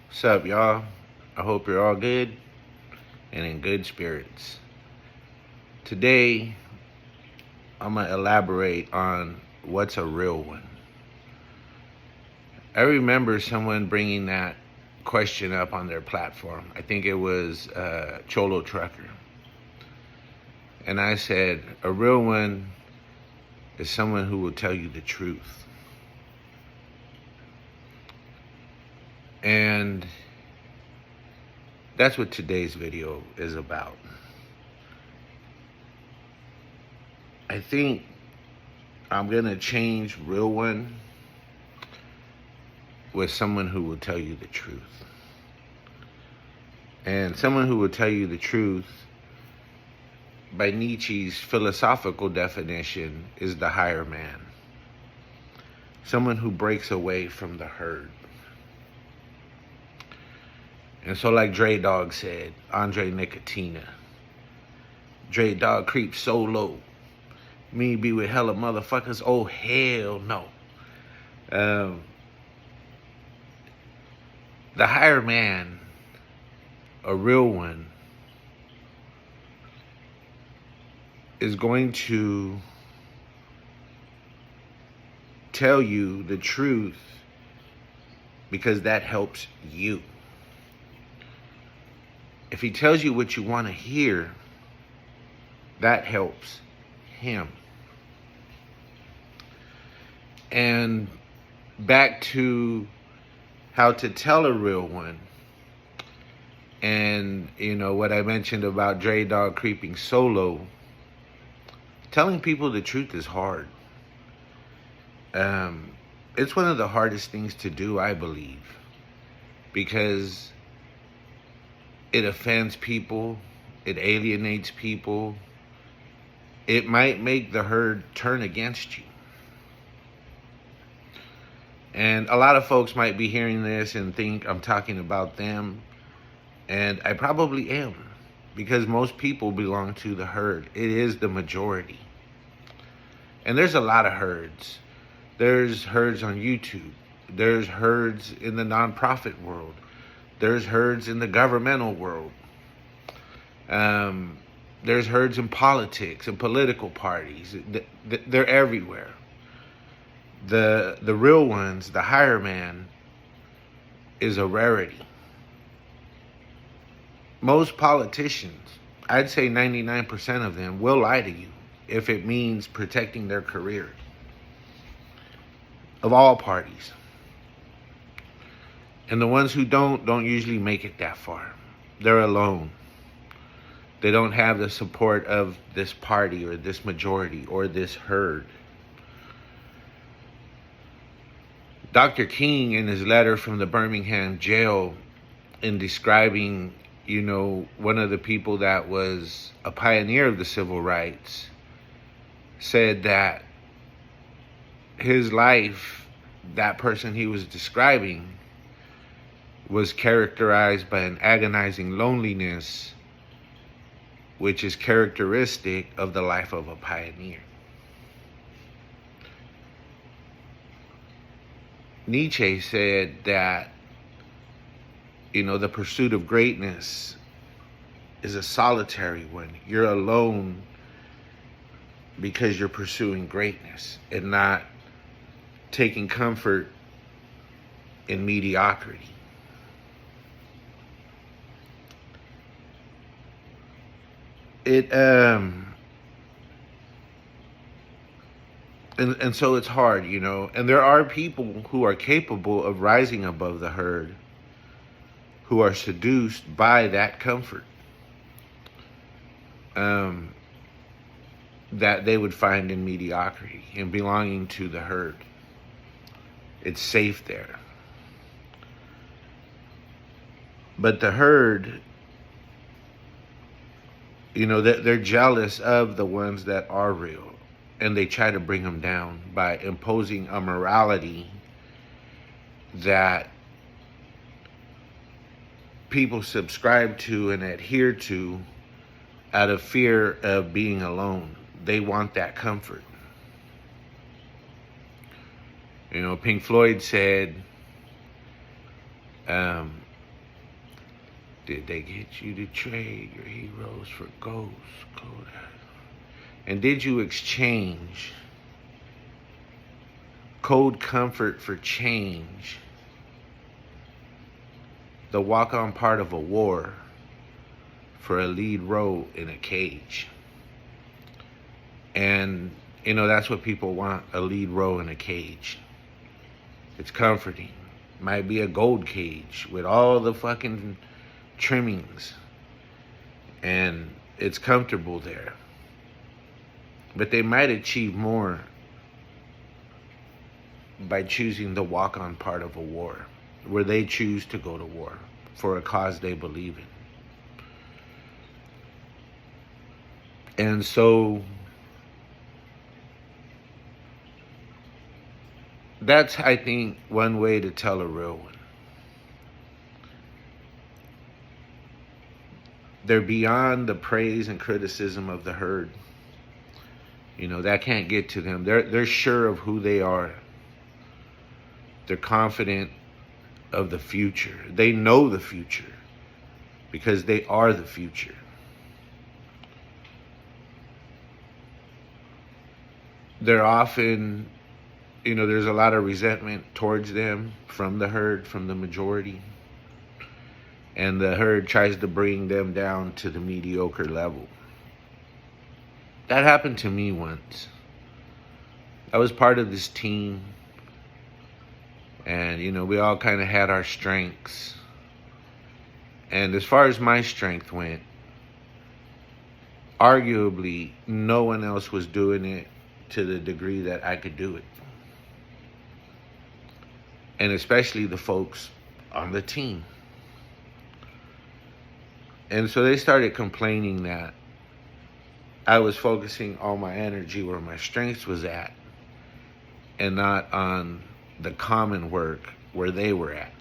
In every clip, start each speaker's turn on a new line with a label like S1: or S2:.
S1: What's up, y'all? I hope you're all good and in good spirits. Today, I'm going to elaborate on what's a real one. I remember someone bringing that question up on their platform. I think it was Cholo Trucker. And I said, a real one is someone who will tell you the truth. And that's what today's video is about. I think I'm going to change real one with someone who will tell you the truth. And someone who will tell you the truth, by Nietzsche's philosophical definition, is the higher man. Someone who breaks away from the herd. And so like Dre Dog said, Andre Nicotina, Dre Dog creeps so low. Me be with hella motherfuckers, oh hell no. The higher man, a real one, is going to tell you the truth because that helps you. If he tells you what you want to hear, that helps him. And back to how to tell a real one. And, what I mentioned about Dre Dog creeping solo. Telling people the truth is hard. It's one of the hardest things to do, I believe. Because it offends people. It alienates people. It might make the herd turn against you. And a lot of folks might be hearing this and think I'm talking about them. And I probably am. Because most people belong to the herd. It is the majority. And there's a lot of herds. There's herds on YouTube. There's herds in the nonprofit world. There's herds in the governmental world. There's herds in politics and political parties. They're everywhere. The real ones, the higher man, is a rarity. Most politicians, I'd say 99% of them, will lie to you if it means protecting their career. Of all parties. And the ones who don't usually make it that far. They're alone. They don't have the support of this party or this majority or this herd. Dr. King, in his letter from the Birmingham jail, in describing, one of the people that was a pioneer of the civil rights, said that his life, that person he was describing, was characterized by an agonizing loneliness, which is characteristic of the life of a pioneer. Nietzsche said that, the pursuit of greatness is a solitary one. You're alone because you're pursuing greatness and not taking comfort in mediocrity. And so it's hard, and there are people who are capable of rising above the herd, who are seduced by that comfort that they would find in mediocrity and belonging to the herd. It's safe there. But the herd, they're jealous of the ones that are real. And they try to bring them down by imposing a morality that people subscribe to and adhere to out of fear of being alone. They want that comfort. Pink Floyd said, Did they get you to trade your heroes for ghosts, Kodak? And did you exchange cold comfort for change? The walk-on part of a war for a lead role in a cage. And, you know, that's what people want, a lead role in a cage. It's comforting. Might be a gold cage with all the fucking trimmings. And it's comfortable there. But they might achieve more by choosing the walk-on part of a war, where they choose to go to war for a cause they believe in. And so that's, I think, one way to tell a real one. They're beyond the praise and criticism of the herd. You know, that can't get to them. They're sure of who they are. They're confident of the future. They know the future because they are the future. They're often, you know, there's a lot of resentment towards them from the herd, from the majority. And the herd tries to bring them down to the mediocre level. That happened to me once. I was part of this team. And, you know, we all kind of had our strengths. And as far as my strength went, arguably, no one else was doing it to the degree that I could do it. And especially the folks on the team. And so they started complaining that I was focusing all my energy where my strengths was at and not on the common work where they were at.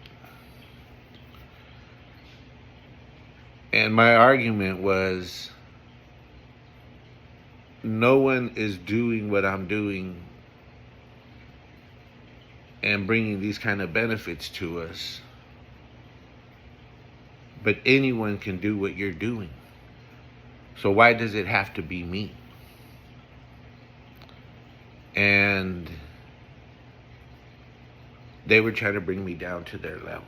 S1: And my argument was, no one is doing what I'm doing and bringing these kind of benefits to us, but anyone can do what you're doing. So why does it have to be me? And they were trying to bring me down to their level.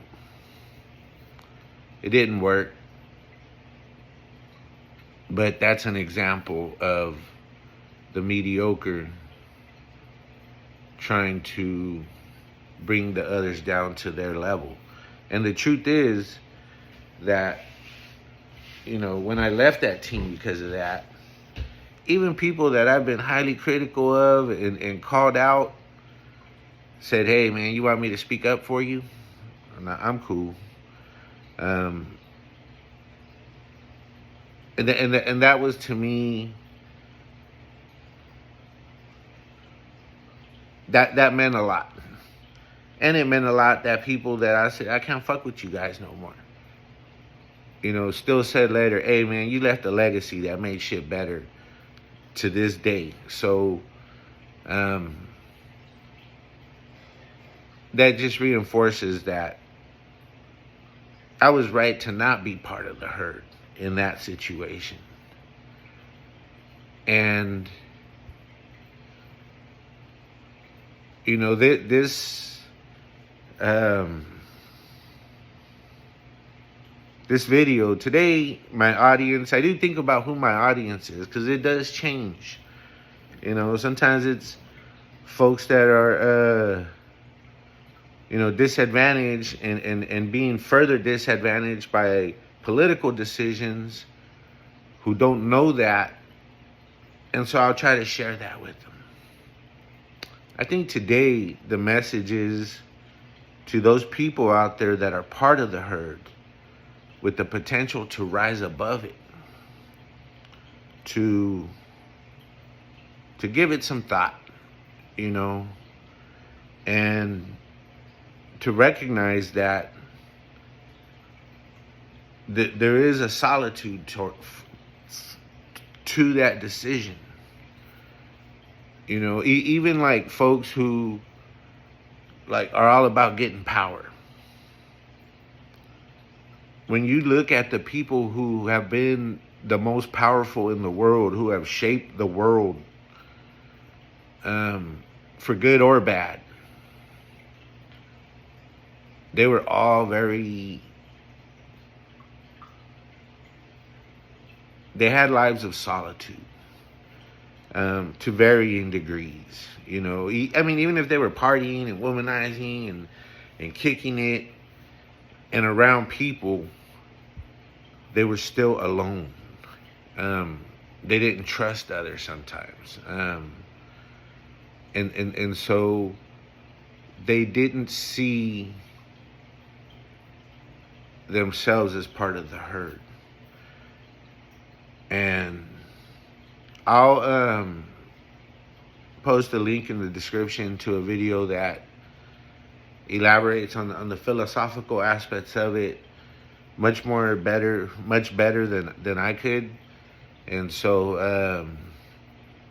S1: It didn't work. But that's an example of the mediocre trying to bring the others down to their level. And the truth is that, you know, when I left that team because of that, even people that I've been highly critical of and called out said, hey, man, you want me to speak up for you? I'm cool. And that was, to me, that meant a lot. And it meant a lot that people that I said, I can't fuck with you guys no more, you know, still said later, hey, man, you left a legacy that made shit better to this day. So that just reinforces that I was right to not be part of the herd in that situation. And, you know, this video today, my audience, I do think about who my audience is, because it does change. You know, sometimes it's folks that are, you know, disadvantaged and being further disadvantaged by political decisions, who don't know that. And so I'll try to share that with them. I think today the message is to those people out there that are part of the herd with the potential to rise above it, to give it some thought, you know, and to recognize that there is a solitude to that decision. You know, even like folks who like are all about getting power. when you look at the people who have been the most powerful in the world, who have shaped the world, for good or bad, they were all they had lives of solitude, to varying degrees. You know, I mean, even if they were partying and womanizing and kicking it and around people, they were still alone. They didn't trust others sometimes. And so they didn't see themselves as part of the herd. And I'll post a link in the description to a video that elaborates on the philosophical aspects of it much better than I could. And so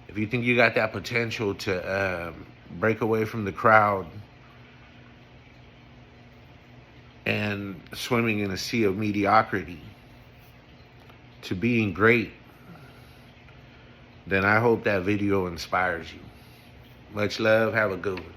S1: if you think you got that potential to break away from the crowd and swimming in a sea of mediocrity to being great, then I hope that video inspires you. Much love. Have a good one.